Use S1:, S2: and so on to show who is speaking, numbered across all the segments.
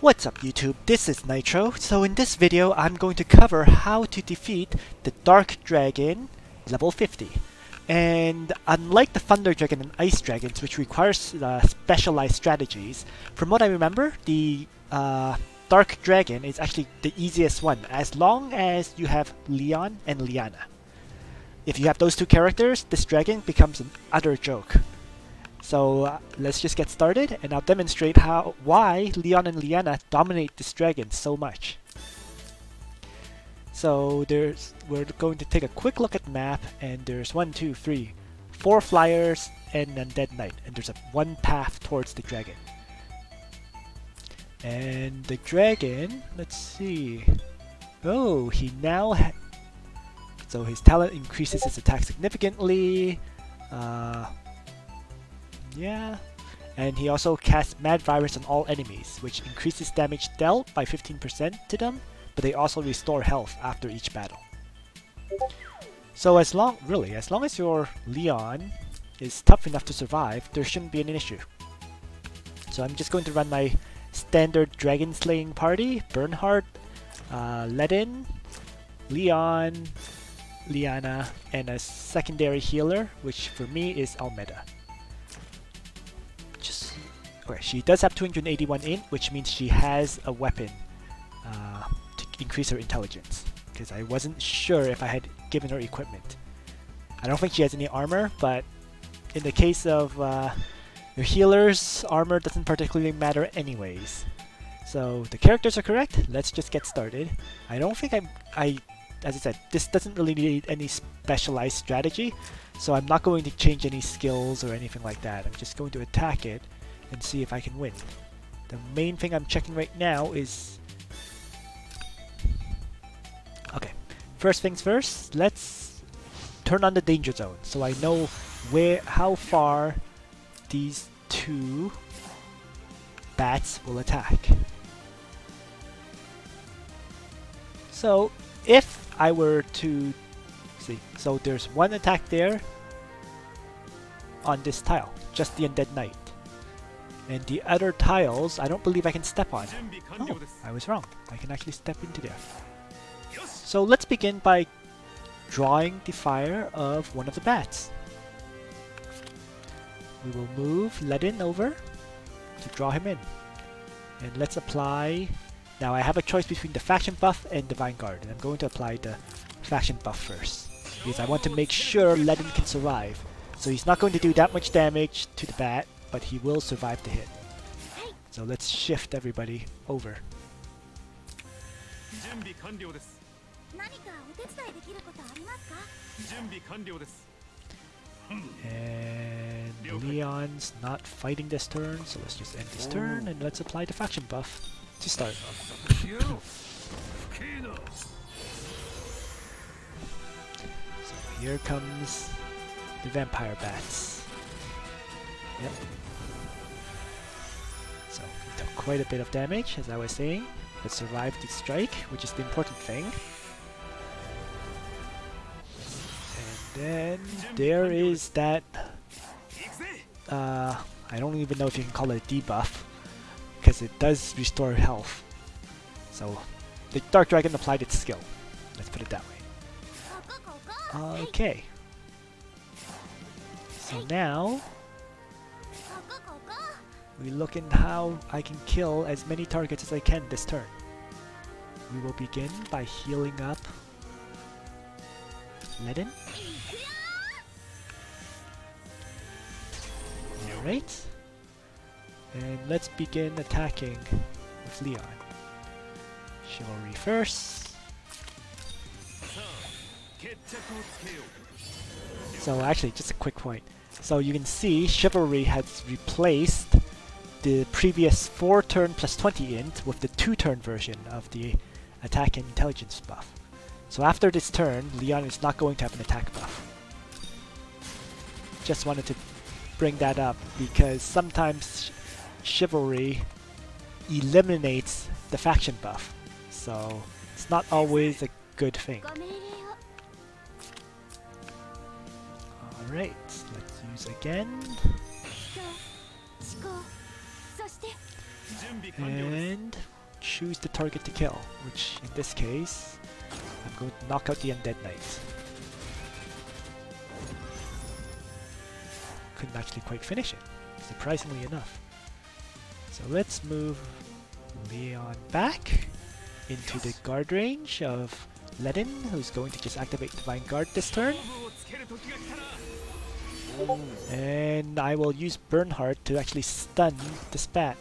S1: What's up YouTube, this is Nitro. So in this video I'm going to cover how to defeat the Dark Dragon level 50. And unlike the Thunder Dragon and Ice Dragons, which requires specialized strategies, from what I remember, the Dark Dragon is actually the easiest one, as long as you have Leon and Liana. If you have those two characters, this dragon becomes an utter joke. So let's just get started, and I'll demonstrate why Leon and Liana dominate this dragon so much. So we're going to take a quick look at the map, and there's 4 flyers and an undead knight, and there's one path towards the dragon. And the dragon, let's see. Oh, he now so his talent increases his attack significantly. Yeah, and he also casts Mad Virus on all enemies, which increases damage dealt by 15% to them, but they also restore health after each battle. So as long as your Leon is tough enough to survive, there shouldn't be an issue. So I'm just going to run my standard dragon slaying party: Bernhard, Ledin, Leon, Liana, and a secondary healer, which for me is Almeda. Okay, she does have 281 int, which means she has a weapon to increase her intelligence, because I wasn't sure if I had given her equipment. I don't think she has any armor, but in the case of your healers, armor doesn't particularly matter anyways. So the characters are correct. Let's just get started. I don't think as I said, this doesn't really need any specialized strategy, so I'm not going to change any skills or anything like that. I'm just going to attack it and see if I can win. The main thing I'm checking right now is... Okay, first things first, let's turn on the danger zone so I know how far these two bats will attack. So if I were to see, so there's one attack there on this tile, just the undead knight. And the other tiles, I don't believe I can step on. Oh, I was wrong. I can actually step into there. So let's begin by drawing the fire of one of the bats. We will move Ledin over to draw him in. And let's apply... Now I have a choice between the faction buff and Divine Guard, and I'm going to apply the faction buff first, because I want to make sure Ledin can survive. So he's not going to do that much damage to the bat, but he will survive the hit. So let's shift everybody over. And Leon's not fighting this turn, so let's just end this turn and let's apply the faction buff to start. So here comes the vampire bats. Yep. So we took quite a bit of damage, as I was saying, but survived the strike, which is the important thing. And then there is that I don't even know if you can call it a debuff, because it does restore health. So the Dark Dragon applied its skill. Let's put it that way. Okay. So now we look in how I can kill as many targets as I can this turn. We will begin by healing up Ledin. Alright. And let's begin attacking with Leon. Chivalry first. So actually, just a quick point. So you can see Chivalry has replaced the previous 4-turn plus 20 int with the 2-turn version of the attack and intelligence buff. So after this turn, Leon is not going to have an attack buff. Just wanted to bring that up because sometimes Chivalry eliminates the faction buff, so it's not always a good thing. Alright, let's use again. And choose the target to kill, which in this case, I'm going to knock out the Undead Knight. Couldn't actually quite finish it, surprisingly enough. So let's move Leon back into the guard range of Ledin, who's going to just activate Divine Guard this turn. And I will use Bernhardt to actually stun the Spat,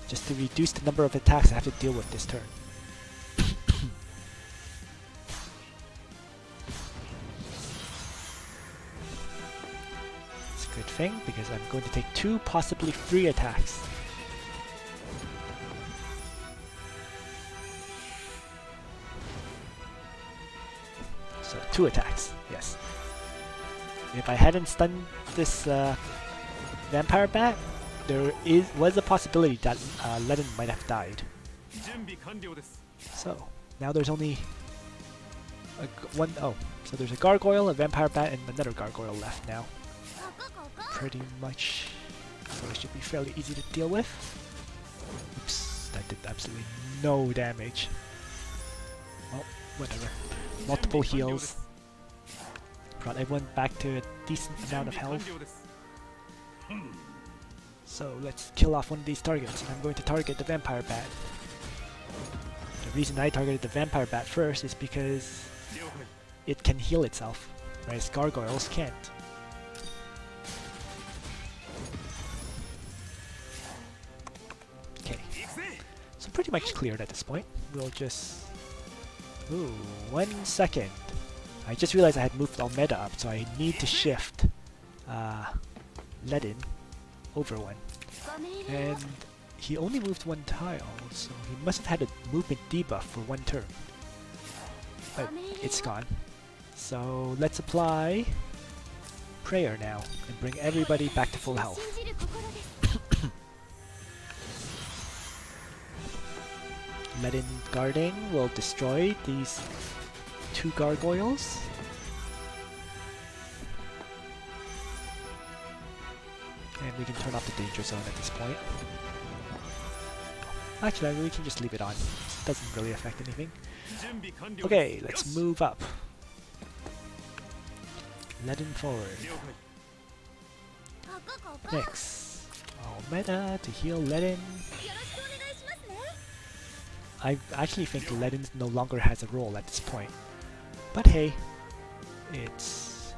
S1: just to reduce the number of attacks I have to deal with this turn. It's a good thing, because I'm going to take 2, possibly 3 attacks. So 2 attacks, yes. If I hadn't stunned this Vampire Bat, there was a possibility that Ledin might have died. So now there's only so there's a Gargoyle, a Vampire Bat, and another Gargoyle left now. Pretty much, so it should be fairly easy to deal with. Oops, that did absolutely no damage. Oh, whatever. Multiple heals. Brought everyone back to a decent amount of health. So let's kill off one of these targets, and I'm going to target the Vampire Bat. The reason I targeted the Vampire Bat first is because it can heal itself, whereas Gargoyles can't. Okay, so pretty much cleared at this point. We'll just... Ooh, 1 second. I just realized I had moved Almeda up, so I need to shift Ledin over 1. And he only moved 1 tile, so he must have had a movement debuff for 1 turn. But it's gone. So let's apply Prayer now, and bring everybody back to full health. Ledin guarding will destroy these 2 Gargoyles. And we can turn off the danger zone at this point. Actually, we can just leave it on. It doesn't really affect anything. Okay, let's move up. Ledin forward. Next, Almeda to heal Ledin. I actually think Ledin no longer has a role at this point. But hey, it's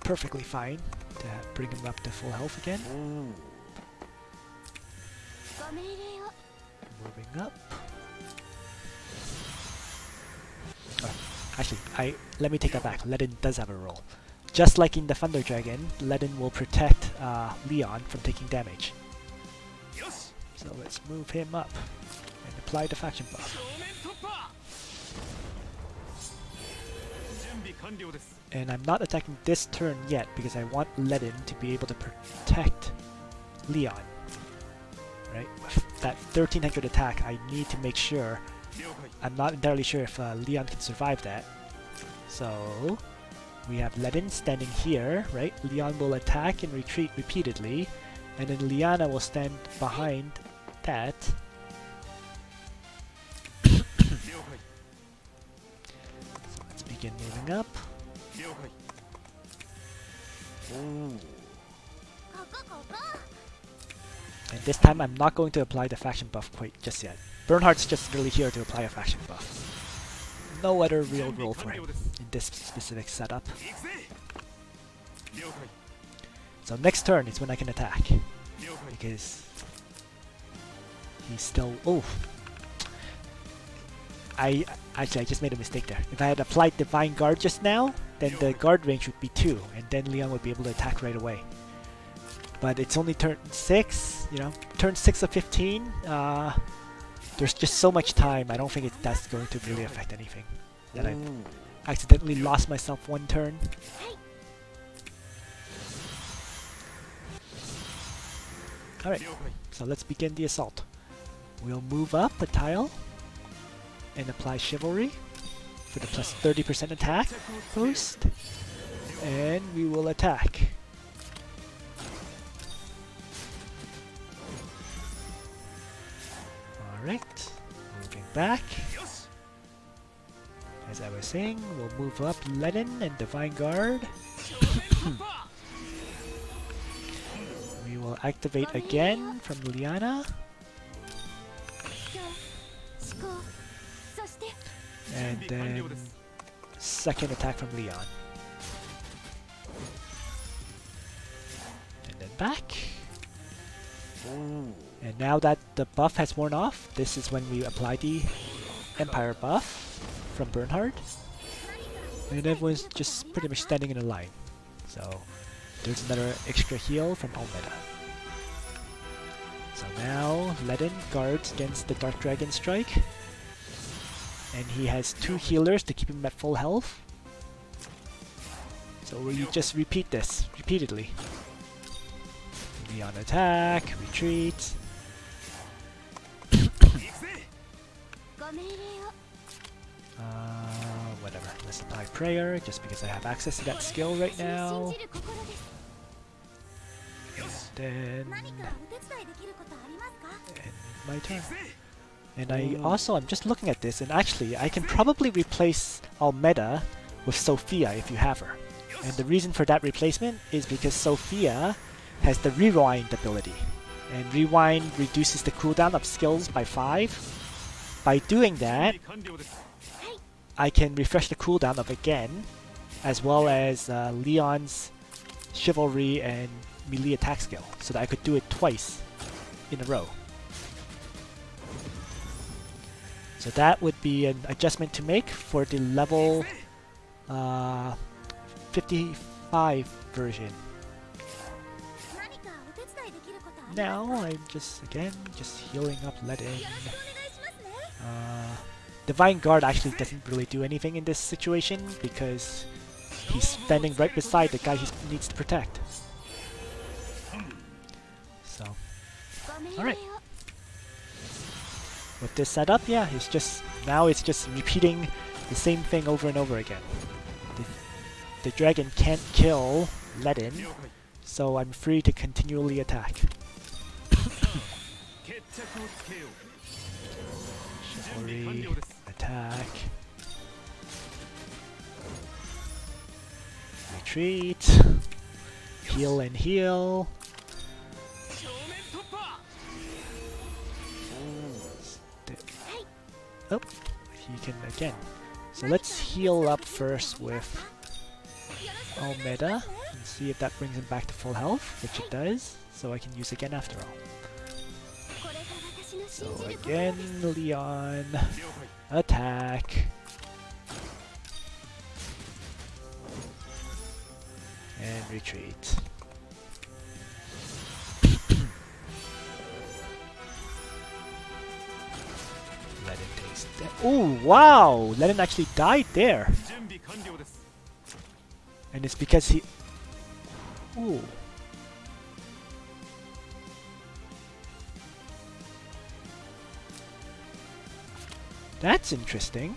S1: perfectly fine to bring him up to full health again. Moving up. Oh, actually, let me take that back. Ledin does have a role. Just like in the Thunder Dragon, Ledin will protect Leon from taking damage. So let's move him up and apply the faction buff. And I'm not attacking this turn yet because I want Ledin to be able to protect Leon. Right? With that 1300 attack, I need to make sure. I'm not entirely sure if Leon can survive that. So we have Ledin standing here, right? Leon will attack and retreat repeatedly, and then Liana will stand behind that. So let's begin moving up. And this time I'm not going to apply the faction buff quite just yet. Bernhardt's just really here to apply a faction buff. No other real role for him in this specific setup. So next turn is when I can attack. Because he's still... Oh! I just made a mistake there. If I had applied Divine Guard just now, then the guard range would be 2, and then Leon would be able to attack right away. But it's only turn 6, you know, turn 6 of 15. There's just so much time, I don't think that's going to really affect anything. That I accidentally lost myself 1 turn. Alright, so let's begin the assault. We'll move up a tile and apply Chivalry for the plus 30% attack boost. And we will attack. Alright, moving back. As I was saying, we'll move up Ledin and Divine Guard. We will activate again from Liana. And then second attack from Leon. And then back. And now that the buff has worn off, this is when we apply the Empire buff from Bernhard. And everyone's just pretty much standing in a line. So there's another extra heal from Almeda. So now Ledin guards against the Dark Dragon strike. And he has 2 healers to keep him at full health. So we just repeat this repeatedly. Leon attack, retreat. Whatever, let's apply prayer just because I have access to that skill right now. Then and my turn. And I'm just looking at this, and actually I can probably replace Almeda with Sophia if you have her. And the reason for that replacement is because Sophia has the rewind ability. And rewind reduces the cooldown of skills by 5. By doing that, I can refresh the cooldown of again, as well as Leon's Chivalry and melee attack skill, so that I could do it twice in a row. So that would be an adjustment to make for the level 55 version. Now I'm just healing up Ledin. Divine Guard actually doesn't really do anything in this situation because he's standing right beside the guy he needs to protect. So, alright. With this setup, yeah, it's just repeating the same thing over and over again. The dragon can't kill Ledin, so I'm free to continually attack. Chivalry, attack, retreat, heal and heal. Oh, he can again. So let's heal up first with Almeda and see if that brings him back to full health, which it does, so I can use again after all. So again, Leon, attack, and retreat. Ledin takes that. Oh wow! Ledin actually died there, and it's because he. Ooh. That's interesting.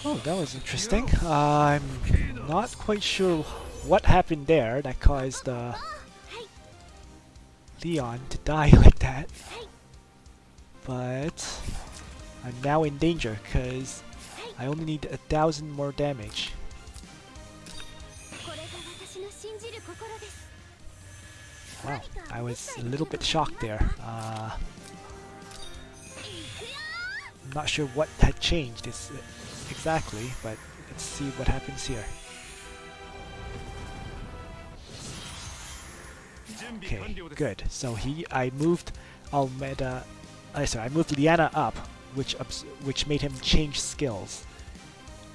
S1: Oh, that was interesting. I'm not quite sure what happened there that caused Leon to die like that. But I'm now in danger because I only need 1,000 more damage. Wow, I was a little bit shocked there. I'm not sure what had changed exactly, but let's see what happens here. Okay, good. So I moved Almeida. I moved Liana up, which made him change skills.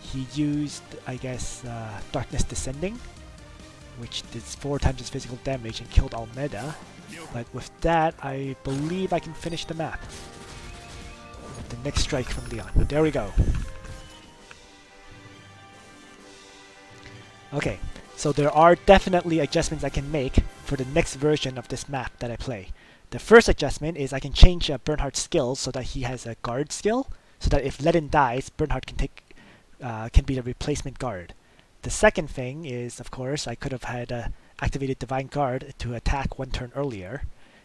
S1: He used, I guess, Darkness Descending, which did 4 times his physical damage and killed Almeida. But with that, I believe I can finish the map. With the next strike from Leon. There we go. Okay, so there are definitely adjustments I can make for the next version of this map that I play. The first adjustment is I can change Bernhardt's skills so that he has a guard skill, so that if Ledin dies, Bernhardt can be the replacement guard. The second thing is, of course, I could have had activated Divine Guard to attack 1 turn earlier.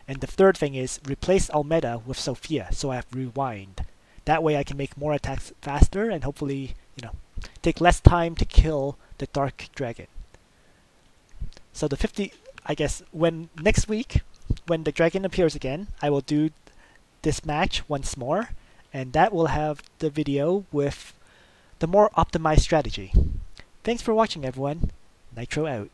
S1: And the third thing is replace Almeida with Sophia, so I have Rewind. That way I can make more attacks faster and hopefully, take less time to kill the Dark Dragon. So the 50, I guess, next week, when the dragon appears again, I will do this match once more, and that will have the video with the more optimized strategy. Thanks for watching, everyone. Nitro out.